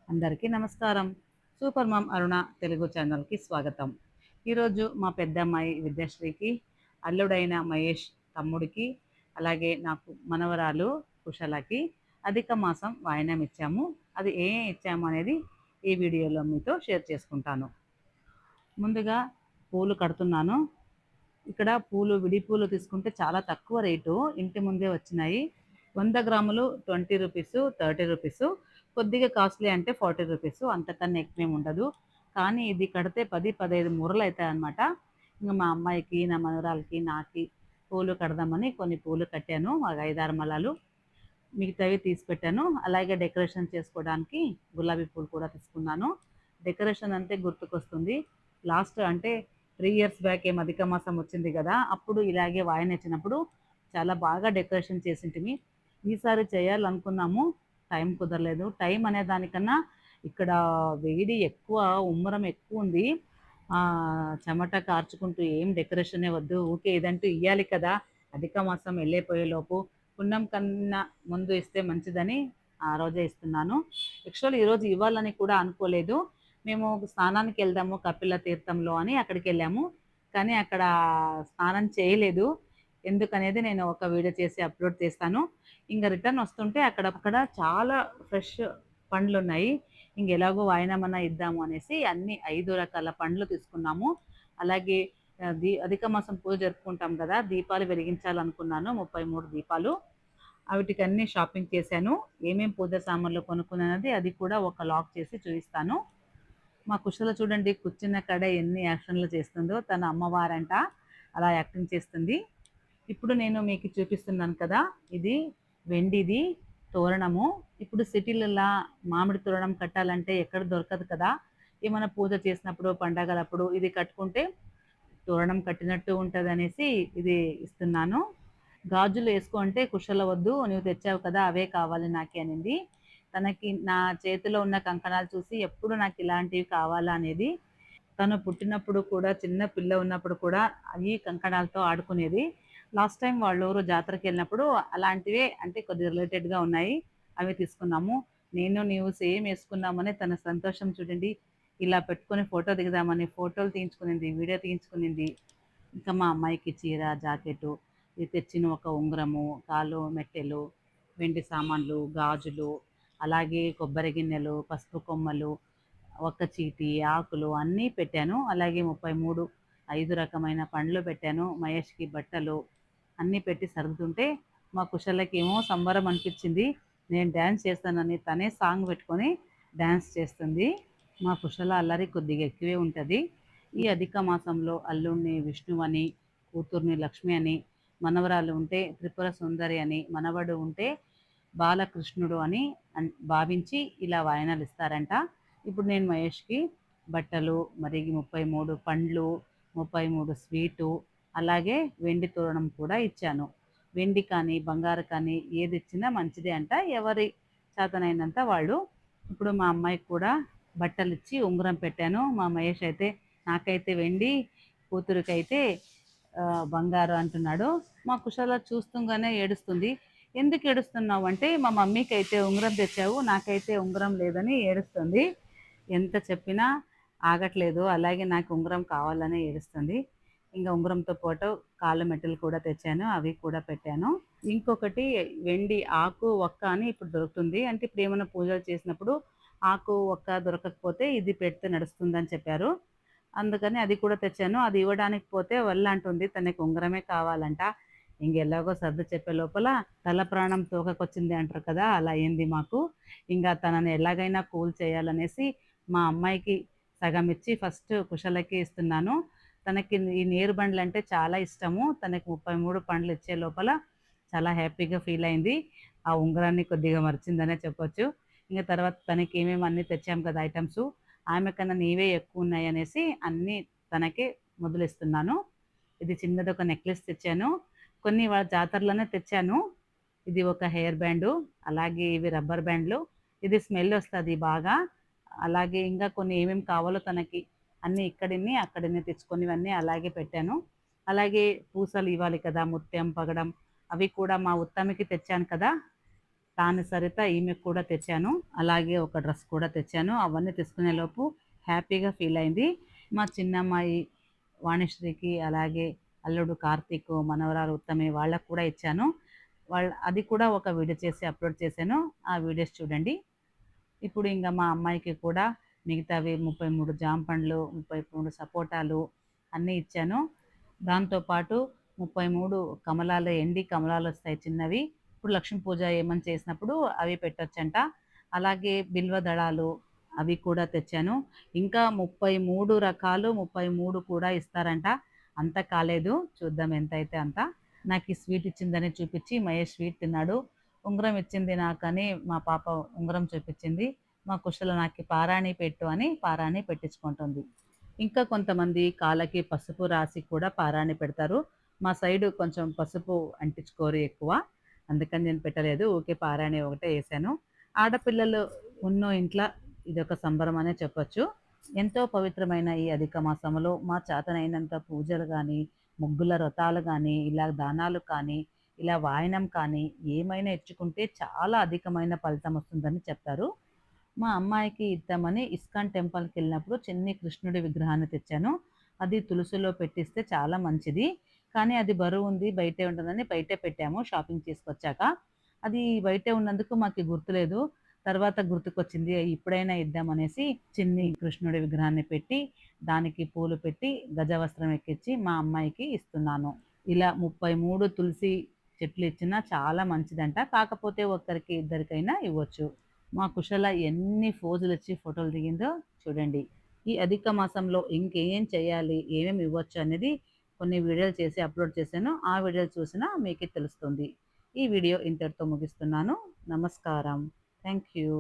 అందరికీ నమస్కారం. Super mom అరుణ తెలుగు ఛానల్‌కి స్వాగతం. ఈరోజు మా పెద్దమ్మాయి విద్యాశ్రీకి, అల్లుడైన మహేష్ తమ్ముడికి, అలాగే నాకు మనవరాలు కుశలకి అధిక మాసం వాయినం ఇచ్చాము. అది ఏం ఇచ్చాము అనేది ఈ వీడియోలో మీతో షేర్ చేసుకుంటాను. ముందుగా పూలు కడుతున్నాను. ఇక్కడ పూలు విడి పూలు తీసుకుంటే చాలా తక్కువ రేటు ఇంటి ముందే వచ్చినాయి. 100 గ్రాములు 20 రూపీస్, 30 రూపీస్. కొద్దిగా కాస్ట్లీ అంటే 40 రూపీస్. అంతకన్నా ఎక్కువేమి ఉండదు. కానీ ఇది కడితే 10, 15 మూరలు అవుతాయన్నమాట. ఇంక మా అమ్మాయికి, నా మనవరాలకి, నాకి పూలు కడదామని కొన్ని పూలు కట్టాను. ఒక 5, 6 మొలాలు. మిగతావి తీసి పెట్టాను. అలాగే డెకరేషన్ చేసుకోవడానికి గులాబీ పూలు కూడా తీసుకున్నాను. డెకరేషన్ అంటే గుర్తుకొస్తుంది. లాస్ట్ అంటే 3 ఇయర్స్ బ్యాక్ అధిక మాసం వచ్చింది కదా! అప్పుడు ఇలాగే వాయనచ్చినప్పుడు చాలా బాగా డెకరేషన్ చేసింటిమి. ఈసారి చేయాలనుకున్నాము. టైం కుదరలేదు. టైం అనే దానికన్నా ఇక్కడ వేడి ఎక్కువ, ఉమ్మరం ఎక్కువుంది. చెమట కార్చుకుంటూ ఏం డెకరేషనే వద్దు. ఊకే ఇదంటూ ఇయ్యాలి కదా! అధిక మాసం ఎళ్ళిపోయేలోపు పుణ్యం కన్నా ముందు ఇస్తే మంచిదని ఆ రోజే ఇస్తున్నాను. యాక్చువల్లీ ఈరోజు ఇవ్వాలని కూడా అనుకోలేదు. మేము స్నానానికి వెళ్దాము కపిల తీర్థంలో అని అక్కడికెళ్ళాము. కానీ అక్కడ స్నానం చేయలేదు. ఎందుకనేది నేను ఒక వీడియో చేసి అప్‌లోడ్ చేస్తాను. ఇంక రిటర్న్ వస్తుంటే అక్కడ చాలా ఫ్రెష్ పండ్లున్నాయి. ఇంకెలాగో వాయినమన్నా ఇద్దాము అనేసి అన్ని 5 రకాల పండ్లు తీసుకున్నాము. అలాగే అధిక మాసం పూజ జరుపుకుంటాం కదా! దీపాలు వెలిగించాలనుకున్నాను. 33 దీపాలు. ఆవిటికన్నీ షాపింగ్ చేశాను. ఏమేం పూజ సామాన్లు కొనుక్కున్నానది అది కూడా ఒక లాగ్ చేసి చూయిస్తాను. మా కుశల చూడండి కూర్చున్న కాడ ఎన్ని యాక్షన్‌లు చేస్తుందో. తన అమ్మవారంట. అలా యాక్టింగ్ చేస్తుంది. ఇప్పుడు నేను మీకు చూపిస్తున్నాను కదా! ఇది వెండిది తోరణము. ఇప్పుడు సిటీలల్లా మామిడి తోరణం కట్టాలంటే ఎక్కడ దొరకదు కదా! ఏమైనా పూజ చేసినప్పుడు, పండగలప్పుడు ఇది కట్టుకుంటే తోరణం కట్టినట్టు ఉంటదనేసి ఇది ఇస్తున్నాను. గాజులు ఏసుకో అంటే కుశల వద్దు. నువ్వు తెచ్చావు కదా! అవే కావాలి నాకి అనింది. తనకి నా చేతిలో ఉన్న కంకణాలు చూసి ఎప్పుడు నాకిలాంటివి కావాలా అనేది. తను పుట్టినప్పుడు కూడా చిన్న పిల్ల ఉన్నప్పుడు కూడా ఈ కంకణాలతో ఆడుకునేది. లాస్ట్ టైమ్ వాళ్ళూరు జాతరకెళ్ళినప్పుడు అలాంటివే అంటే కొద్దిగా రిలేటెడ్‌గా ఉన్నాయి. అవి తీసుకున్నాము. నేను, నీవు సేమ్ ఏసుకున్నామని తన సంతోషం చూడండి. ఇలా పెట్టుకొని ఫోటో దిగుదామని ఫోటోలు తీయించుకునింది, వీడియో తీయించుకునింది. ఇంకా మా అమ్మాయికి చీర, జాకెట్టు, ఇది తెచ్చిన ఒక ఉంగరము, కాలు మెట్టెలు, వెండి సామాన్లు, గాజులు, అలాగే కొబ్బరి గిన్నెలు, పసుపు కొమ్మలు, ఒక్క చీటి, ఆకులు అన్నీ పెట్టాను. అలాగే 33 5 రకమైన పండ్లు పెట్టాను. మహేష్‌కి బట్టలు అన్నీ పెట్టి సర్దుతుంటే మా కుశలకేమో సంబరం అనిపించింది. నేను డాన్స్ చేస్తానని తనే సాంగ్ పెట్టుకొని డాన్స్ చేస్తుంది. మా కుశల అల్లరి కొద్దిగా ఎక్కువే ఉంటది. ఈ అధిక మాసంలో అల్లుడిని విష్ణువు అని, కూతుర్ని లక్ష్మి అని, మనవరాలు ఉంటే త్రిపుర సుందరి అని, మనవడు ఉంటే బాలకృష్ణుడు అని భావించి ఇలా వాయనాలు ఇస్తారంట. ఇప్పుడు నేను మహేష్‌కి బట్టలు, మరి 33 పండ్లు, 33 స్వీటు, అలాగే వెండి తోరణం కూడా ఇచ్చాను. వెండి కానీ, బంగారు కానీ ఏదిచ్చినా మంచిదే అంట. ఎవరి చేతనైనంత వాళ్ళు. ఇప్పుడు మా అమ్మాయికి కూడా బట్టలిచ్చి ఉంగరం పెట్టాను. మా మహేష్ అయితే నాకైతే వెండి, కూతురికైతే బంగారు అంటున్నాడు. మా కుశల చూస్తుంగానే ఏడుస్తుంది. ఎందుకు ఏడుస్తున్నావంటే, మా మమ్మీకైతే ఉంగరం తెచ్చావు, నాకైతే ఉంగరం లేదని ఏడుస్తుంది. ఎంత చెప్పినా ఆగట్లేదు. అలాగే నాకు ఉంగరం కావాలని ఏడుస్తుంది. ఇంక ఉంగరంతో పాటు కాళ్ళ మెట్టెలు కూడా తెచ్చాను. అవి కూడా పెట్టాను. ఇంకొకటి వెండి ఆకు, ఒక్క అని ఇప్పుడు దొరుకుతుంది. అంటే ఇప్పుడేమన్నా పూజలు చేసినప్పుడు ఆకు, ఒక్క దొరకకపోతే ఇది పెడితే నడుస్తుందని చెప్పారు. అందుకని అది కూడా తెచ్చాను. అది ఇవ్వడానికి పోతే వల్లంటుంది. తనకి ఉంగరమే కావాలంట. ఇంకెలాగో సర్ది చెప్పే లోపల తల ప్రాణం తోకకొచ్చింది అంటారు కదా! అలా అయింది మాకు. ఇంగా తనని ఎలాగైనా కూల్ చేయాలనేసి మా అమ్మాయికి సగం ఇచ్చి ఫస్ట్ కుశలకి ఇస్తున్నాను. తనకి ఈ నేరు బండ్లంటే చాలా ఇష్టము. తనకి 33 పండ్లు ఇచ్చే లోపల చాలా హ్యాపీగా ఫీల్ అయింది. ఆ ఉంగరాన్ని కొద్దిగా మర్చిందనే చెప్పొచ్చు. ఇంక తర్వాత తనకి ఏమేమి అన్నీ తెచ్చాం కదా ఐటెమ్సు. ఆమె కన్నా నీవే ఎక్కువున్నాయనేసి అన్నీ తనకే మొదలిస్తున్నాను. ఇది చిన్నదొక నెక్లెస్ తెచ్చాను. కొన్ని వాళ్ళ జాతరలోనే తెచ్చాను. ఇది ఒక హెయిర్ బ్యాండు, అలాగే ఇవి రబ్బర్ బ్యాండ్లు. ఇది స్మెల్ ఒస్తది బాగా. అలాగే ఇంకా కొన్ని ఏమేమి కావాలో తనకి అన్నీ ఇక్కడిన్ని, అక్కడిన్ని తెచ్చుకున్నవన్నీ అలాగే పెట్టాను. అలాగే పూసలు ఇవ్వాలి కదా! ముత్యం, పగడం అవి కూడా మా ఉత్తమికి తెచ్చాను కదా! తాను సరిత ఈమెకు కూడా తెచ్చాను. అలాగే ఒక డ్రెస్ కూడా తెచ్చాను. అవన్నీ తీసుకునే లోపు హ్యాపీగా ఫీల్ అయింది. మా చిన్నమ్మాయి వాణిశ్రీకి, అలాగే అల్లుడు కార్తీక్, మనవరాలు ఉత్తమి వాళ్ళకి కూడా ఇచ్చాను. అది కూడా ఒక వీడియో చేసి అప్లోడ్ చేశాను. ఆ వీడియోస్ చూడండి. ఇప్పుడు ఇంక మా అమ్మాయికి కూడా మిగతావి 33 జామ పండ్లు, 33 సపోటాలు అన్నీ ఇచ్చాను. దాంతో పాటు 33 కమలాలు, ఎండి కమలాలొస్తాయి చిన్నవి. ఇప్పుడు లక్ష్మీ పూజ ఏమన్నా చేసినప్పుడు అవి పెట్టొచ్చంట. అలాగే బిల్వ దళాలు అవి కూడా తెచ్చాను. ఇంకా 33 రకాలు, 33 కూడా ఇస్తారంట. అంత కాలేదు. చూద్దాం ఎంతైతే అంత. నాకీ స్వీట్ ఇచ్చిందని చూపిచ్చి మహేష్ స్వీట్ తిన్నాడు. ఉంగరం ఇచ్చింది నాకని మా పాప ఉంగరం చూపిచ్చింది. మా కుశల నాకి పారాణి పెట్టు అని పారాణి పెట్టించుకుంటుంది. ఇంకా కొంతమంది కాళ్ళకి పసుపు రాసి కూడా పారాణి పెడతారు. మా సైడు కొంచెం పసుపు అంటించుకోరు ఎక్కువ. అందుకని నేను పెట్టలేదు. ఊకే పారాణి ఒకటే ఏశాను. ఆడపిల్లలు ఉన్న ఇంట్ల ఇదొక సంబరం అనే చెప్పొచ్చు. ఎంతో పవిత్రమైన ఈ అధిక మాసంలో మా చేతనైనంత పూజలు గానీ, ముగ్గుల వ్రతాలు గానీ, ఇలా దానాలు కానీ, ఇలా వాయనం కానీ ఏమైనా ఇచ్చుకుంటే చాలా అధికమైన ఫలితం వస్తుందని చెప్తారు. మా అమ్మాయికి ఇద్దామని ఇస్కాన్ టెంపుల్‌కెళ్ళినప్పుడు చిన్ని కృష్ణుడి విగ్రహాన్ని తెచ్చాను. అది తులసిలో పెట్టిస్తే చాలా మంచిది. కానీ అది బరువుంది, బయటే ఉంటుందని బయటే పెట్టాము షాపింగ్ చేసుకొచ్చాక. అది బయటే ఉన్నందుకు మాకు గుర్తులేదు. తర్వాత గుర్తుకొచ్చింది. ఇప్పుడైనా ఇద్దామనేసి చిన్ని కృష్ణుడి విగ్రహాన్ని పెట్టి, దానికి పూలు పెట్టి, గజవస్త్రం ఎక్కించి మా అమ్మాయికి ఇస్తున్నాను. ఇలా 33 తులసి చెట్లు ఇచ్చినా చాలా మంచిదంట. కాకపోతే ఒక్కరికి, ఇద్దరికైనా ఇవ్వచ్చు. మా కుశల ఎన్ని ఫోజులిచ్చి ఫోటోలు దిగిందో చూడండి. ఈ అధిక మాసంలో ఇంకేం చేయాలి, ఏమేమి ఇవ్వచ్చు అనేది కొన్ని వీడియోలు చేసి అప్లోడ్ చేశాను. ఆ వీడియోలు చూసినా మీకే తెలుస్తుంది. ఈ వీడియో ఇంతటితో ముగిస్తున్నాను. నమస్కారం. Thank you.